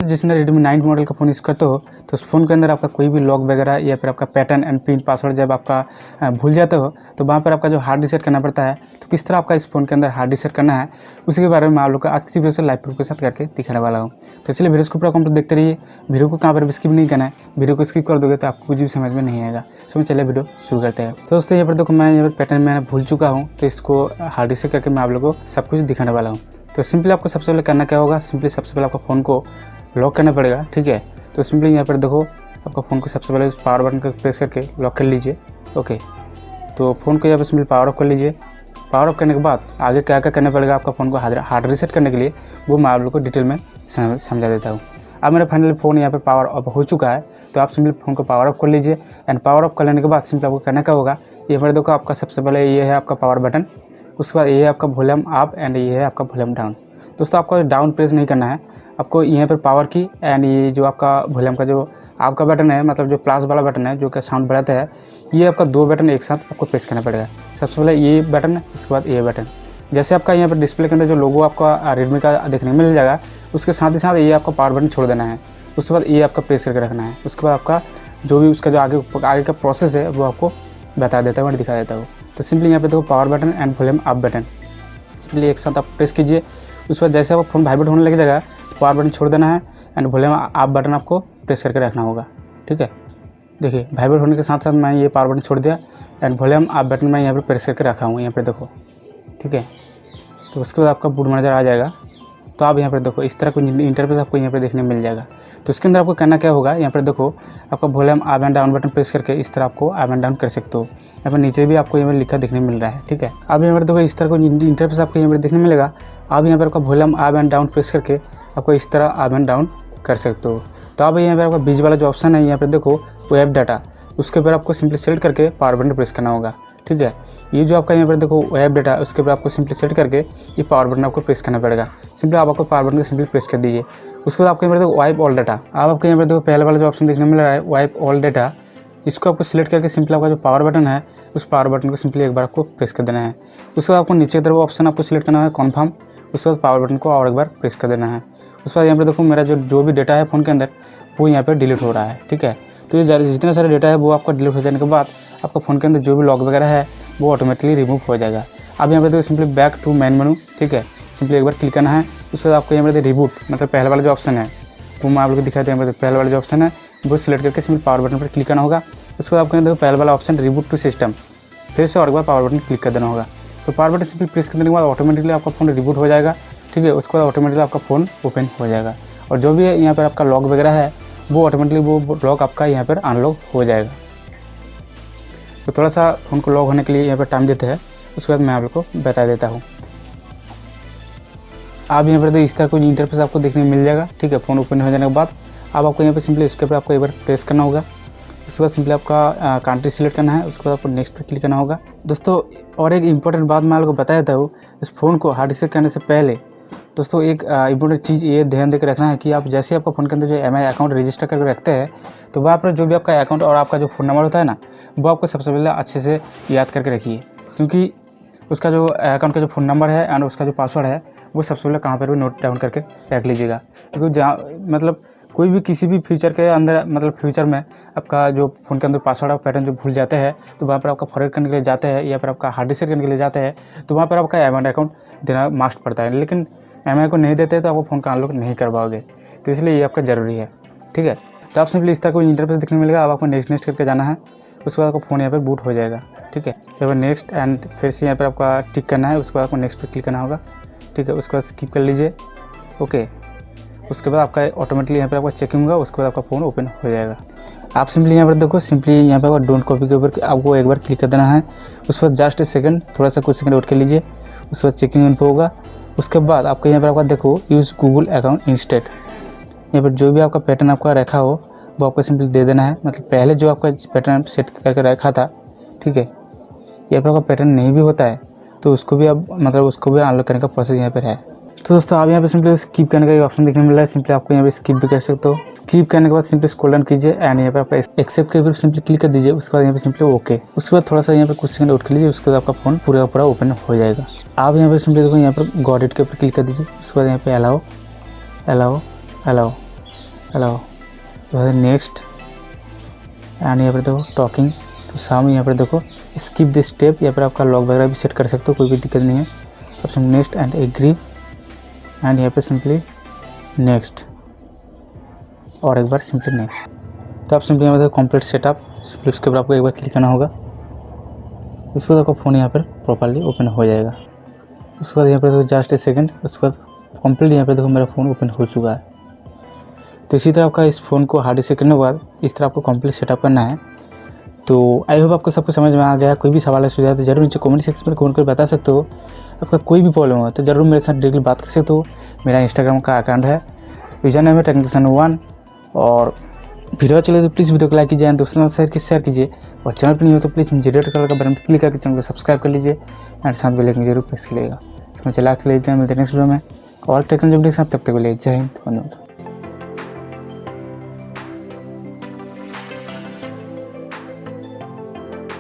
जिसने Redmi 9 model का phone use करते हो तो उस फ़ोन के अंदर आपका कोई भी लॉक वगैरह या फिर आपका पैटर्न एंड पिन पासवर्ड जब आपका भूल जाते हो तो वहाँ पर आपका जो हार्ड रीसेट करना पड़ता है। तो किस तरह आपका इस फ़ोन के अंदर हार्ड रीसेट करना है उसी के बारे में आप लोग को आज की वीडियो से लाइव प्रूफ के साथ करके दिखाने वाला हूँ। तो इसलिए वीडियो को पूरा कंप्लीट देखते रहिए। वीडियो को कहाँ पर भी स्किप नहीं करना है, वीडियो को स्किप कर दोगे तो आपको कुछ भी समझ में नहीं आएगा। सो चलिए वीडियो शुरू करते हैं। तो दोस्तों यहाँ पर देखो मैं यहाँ पर पैटर्न मैंने भूल चुका हूँ, तो इसको हार्ड रीसेट करके मैं आप लोगों को सब कुछ दिखाने वाला हूँ। तो सिंपली आपको सबसे पहले करना क्या होगा, सिंपली सबसे पहले आपका फ़ोन को लॉक करना पड़ेगा, ठीक है। तो सिंपली यहाँ पर देखो आपका फ़ोन को सबसे पहले उस पावर बटन को प्रेस करके लॉक कर लीजिए। ओके, तो फ़ोन को यहाँ पर सिंपली पावर ऑफ कर लीजिए। पावर ऑफ करने के बाद आगे क्या क्या करना पड़ेगा आपका फ़ोन को हार्ड रीसेट करने के लिए, वो मैं आप लोग को डिटेल में समझा देता हूँ। अब मेरा फाइनली फ़ोन यहाँ पर पावर ऑफ हो चुका है, तो आप सिंपली फ़ोन को पावर ऑफ कर लीजिए। एंड पावर ऑफ कर लेने के बाद सिंपली आपको करना क्या होगा, यहाँ पर देखो आपका सबसे पहले ये है आपका पावर बटन, उसके बाद ये है आपका वॉल्यूम अप एंड ये है आपका वॉल्यूम डाउन। दोस्तों आपको डाउन प्रेस नहीं करना है, आपको यहाँ पर पावर की एंड ये जो आपका वॉल्यूम का जो आपका बटन है, मतलब जो प्लस वाला बटन है जो कि साउंड बढ़ाता है, ये आपका दो बटन एक साथ आपको प्रेस करना पड़ेगा। सबसे पहले ये बटन, उसके बाद ये बटन। जैसे आपका यहाँ पर डिस्प्ले के अंदर जो लोगो आपका रेडमी का देखने में मिल जाएगा, उसके साथ ही साथ ये आपका पावर बटन छोड़ देना है। उसके बाद ये आपका प्रेस करके रखना है। उसके बाद आपका जो भी उसका जो आगे का प्रोसेस है वो आपको बता देता हूँ और दिखा देता हूँ। तो सिंपली यहाँ पर देखो power button and volume up button simply एक साथ आप प्रेस कीजिए। उसके बाद जैसे आपका फ़ोन वाइब्रेट होने लग जाएगा, पावर बटन छोड़ देना है एंड वॉल्यूम अप बटन आपको प्रेस करके रखना होगा, ठीक है। देखिए वाइब्रेट होने के साथ साथ मैं ये पावर बटन छोड़ दिया एंड वॉल्यूम अप बटन मैं यहाँ पर प्रेस करके रखा हूँ, यहाँ पर देखो, ठीक है। तो उसके बाद आपका बूट मैनेजर आ जाएगा। तो आप यहाँ पर देखो इस तरह कोई इंटरफेस आपको यहाँ पर देखने मिल जाएगा। तो इसके अंदर आपको करना क्या होगा, यहाँ पर देखो आपका volume up and down button press करके इस तरह आपको अप एंड डाउन कर सकते हो। यहाँ पर नीचे भी आपको यहाँ पर लिखा देखने मिल रहा है, ठीक है। अब यहाँ पर देखो इस तरह को इंटरफेस आपको यहाँ पर देखने मिलेगा। आप यहाँ पर आपका volume up and down press करके आपको इस तरह अप एंड डाउन कर सकते हो। तो अब यहाँ पर आपका बीच वाला जो ऑप्शन है यहाँ पर देखो वेब डाटा, उसके ऊपर आपको सिंपली सेलेक्ट करके पावर बटन प्रेस करना होगा, ठीक है। ये जो आपका यहाँ पर देखो वेब डाटा, उसके ऊपर आपको सिंपली सेलेक्ट करके ये पावर बटन आपको प्रेस करना पड़ेगा। सिंपली आप आपको पावर बटन को सिंपली प्रेस कर दीजिए। उसके बाद आपको यहाँ पर देखो वाइप ऑल डाटा, आप आपको यहाँ पर देखो पहले वाला जो ऑप्शन देखने मिल रहा है वाइप ऑल डाटा, इसको आपको सिलेक्ट करके सिंपली आपका जो पावर बटन है उस पावर बटन को सिंपली एक बार आपको प्रेस कर देना है। उसके बाद आपको नीचे की तरफ ऑप्शन आपको सिलेक्ट करना है कन्फर्म, उसके बाद पावर बटन को और एक बार प्रेस कर देना है। उसके बाद यहाँ पर देखो मेरा जो भी डेटा है फ़ोन के अंदर वो यहाँ पर डिलीट हो रहा है, ठीक है। तो ये जितने सारे डेटा है वो आपका डिलीट हो जाने के बाद आपका फ़ोन के अंदर जो भी लॉक वगैरह है वो ऑटोमेटिकली रिमूव हो जाएगा। अब यहाँ पर देखो simply back to main menu, ठीक है, सिंपली एक बार क्लिक करना है। उसके बाद आपको यहाँ पर रिबूट मतलब पहले वाला जो ऑप्शन है वो मैं आप लोग को दिखाते हैं। पहले वाला जो ऑप्शन है वो सिलेक्ट करके सिंपली पावर बटन पर क्लिक करना होगा। उसके बाद आपको यहाँ देखो पहले वाला ऑप्शन रिबूट टू सिस्टम, फिर से और एक बार पावर बटन क्लिक कर देना होगा। तो पावर बटन सिंपली प्रेस करने के बाद ऑटोमेटिकली आपका फ़ोन रिबूट हो जाएगा, ठीक है। उसके बाद ऑटोमेटिकली आपका फ़ोन ओपन हो जाएगा और जो भी यहाँ पर आपका लॉक वगैरह है वो ऑटोमेटिकली वो लॉक आपका यहाँ पर अनलॉक हो जाएगा। तो थोड़ा सा फ़ोन को लॉक होने के लिए यहाँ पर टाइम देते हैं, उसके बाद मैं आप लोग को बता देता हूँ। आप यहाँ पर इस तरह कोई इंटरफेस आपको देखने को मिल जाएगा, ठीक है। फ़ोन ओपन हो जाने के बाद अब आपको यहाँ पर सिंपली इसके ऊपर आपको एक बार प्रेस करना होगा। उसके बाद सिंपली आपका कंट्री सिलेक्ट करना है, उसके बाद आपको नेक्स्ट पर क्लिक करना होगा। दोस्तों और एक इंपॉर्टेंट बात मैं आपको बता देता हूँ, इस फ़ोन को हार्ड रीसेट करने से पहले दोस्तों एक इंपॉर्टेंट चीज़ ये ध्यान देकर रखना है कि आप जैसे आपका फ़ोन के अंदर जो MI अकाउंट रजिस्टर करके रखते हैं तो वहाँ पर जो भी आपका अकाउंट और आपका जो फ़ोन नंबर होता है ना, वो आपको सबसे पहले अच्छे से याद करके रखिए, क्योंकि उसका जो अकाउंट का जो फ़ोन नंबर है एंड उसका जो पासवर्ड है वो सबसे पहले कहाँ पर भी नोट डाउन करके रख लीजिएगा। क्योंकि जहाँ मतलब कोई भी किसी भी फ्यूचर के अंदर मतलब फ्यूचर में आपका जो फ़ोन के अंदर पासवर्ड और पैटर्न जो भूल जाते हैं तो वहाँ पर आपका फॉरवर्ड करने के लिए जाते हैं या फिर आपका हार्ड रीसेट करने के लिए जाते हैं तो वहाँ पर आपका MI अकाउंट देना मस्ट पड़ता है। लेकिन MI को नहीं देते तो आपको फ़ोन का अनलॉक नहीं कर पाओगे, तो इसलिए ये आपका ज़रूरी है, ठीक है। तो आप सिंपली इस तरह कोई इंटरफेस देखने मिलेगा, अब आपको नेक्स्ट करके जाना है। उसके बाद आपका फ़ोन यहाँ पर बूट हो जाएगा, ठीक है। फिर नेक्स्ट एंड फिर से यहाँ पर आपका टिक करना है, उसके बाद आपको नेक्स्ट पर क्लिक करना होगा, ठीक है। उसके बाद स्किप कर लीजिए, ओके। उसके बाद आपका ऑटोमेटिकली यहाँ पर आपका चेकिंग होगा, उसके बाद आपका फ़ोन ओपन हो जाएगा। आप सिंपली यहाँ पर देखो सिंपली यहाँ पर डोंट कॉपी के ऊपर आपको एक बार क्लिक कर देना है। उसके बाद जस्ट सेकंड थोड़ा सा कुछ सेकंड वेट कर लीजिए, उसके बाद चेकिंग इन्फो होगा। उसके बाद आपको यहाँ पर आपका देखो यूज़ गूगल अकाउंट इंस्टेड, यहाँ पर जो भी आपका पैटर्न आपका रखा हो वो आपको सिंपली दे देना है। मतलब पहले जो आपका पैटर्न सेट करके रखा था, ठीक है, यहाँ पर आपका पैटर्न नहीं भी होता है तो उसको भी आप मतलब उसको भी अनलॉक करने का प्रोसेस यहाँ पर है। तो दोस्तों आप यहाँ पे सिंपली स्किप करने का ऑप्शन देखने मिल रहा है, सिंपली आपको यहाँ पे स्किप भी कर सकते हो। स्किप करने के बाद सिंपली स्क्रॉल डाउन कीजिए एंड यहाँ पे आपका एक्सेप्ट के ऊपर सिंपली क्लिक कर दीजिए। उसके बाद यहाँ पे सिंपली ओके, उसके बाद थोड़ा सा यहाँ पे कुछ सेकंड वेट कर लीजिए, उसके बाद आपका फ़ोन पूरा पूरा ओपन हो जाएगा। आप यहाँ पे सिंपली देखो यहाँ पर गॉट इट के ऊपर क्लिक कर दीजिए। उसके बाद यहाँ पे अलाउ अलाउ अलाउ अलाउ, तो नेक्स्ट एंड यहाँ पर देखो टॉकिंग, तो Xiaomi यहाँ पर देखो स्किप दिस स्टेप, यहाँ पर आपका लॉक वगैरह भी सेट कर सकते हो, कोई भी दिक्कत नहीं है। अब नेक्स्ट एंड एग्री एंड यहाँ पर सिंपली नेक्स्ट और एक बार सिंपली नेक्स्ट। तो आप सिंपली यहाँ पर कंप्लीट सेटअप, सिंपली उसके ऊपर आपको एक बार क्लिक करना होगा। उसके बाद आपका फ़ोन यहाँ पर प्रॉपर्ली ओपन हो जाएगा। उसके बाद यहाँ पर देखो जस्ट ए सेकंड, उसके बाद कंप्लीट यहाँ पर देखो मेरा फ़ोन ओपन हो चुका है। तो इसी तरह आपका इस फ़ोन को हार्ड डिस्क करने के बाद इस तरह आपको कंप्लीट सेटअप करना है। तो आई होप आपको सब कुछ समझ में आ गया। कोई भी सवाल है सुझाव तो जरूर नीचे कमेंट सेक्शन में कमेंट कर बता सकते हो। आपका कोई भी प्रॉब्लम हो तो जरूर मेरे साथ डायरेक्टली बात कर सकते हो। मेरा इंस्टाग्राम का अकाउंट है, यूजर नेम है टेक्निकल सनू 1। और वीडियो चले तो प्लीज़ वीडियो को लाइक कीजिए, दोस्तों के साथ शेयर कीजिए। और चैनल पर नहीं हो तो प्लीज़ नीचे रेड कलर का बटन पर क्लिक करके चैनल को सब्सक्राइब कर लीजिए एंड साथ बेल आइकन जरूर प्रेस कीजिएगा। इसमें चला मिलते हैं नेक्स्ट वीडियो में और टेक्नोलॉजी के साथ। तब तक के लिए जय हिंद, धन्यवाद।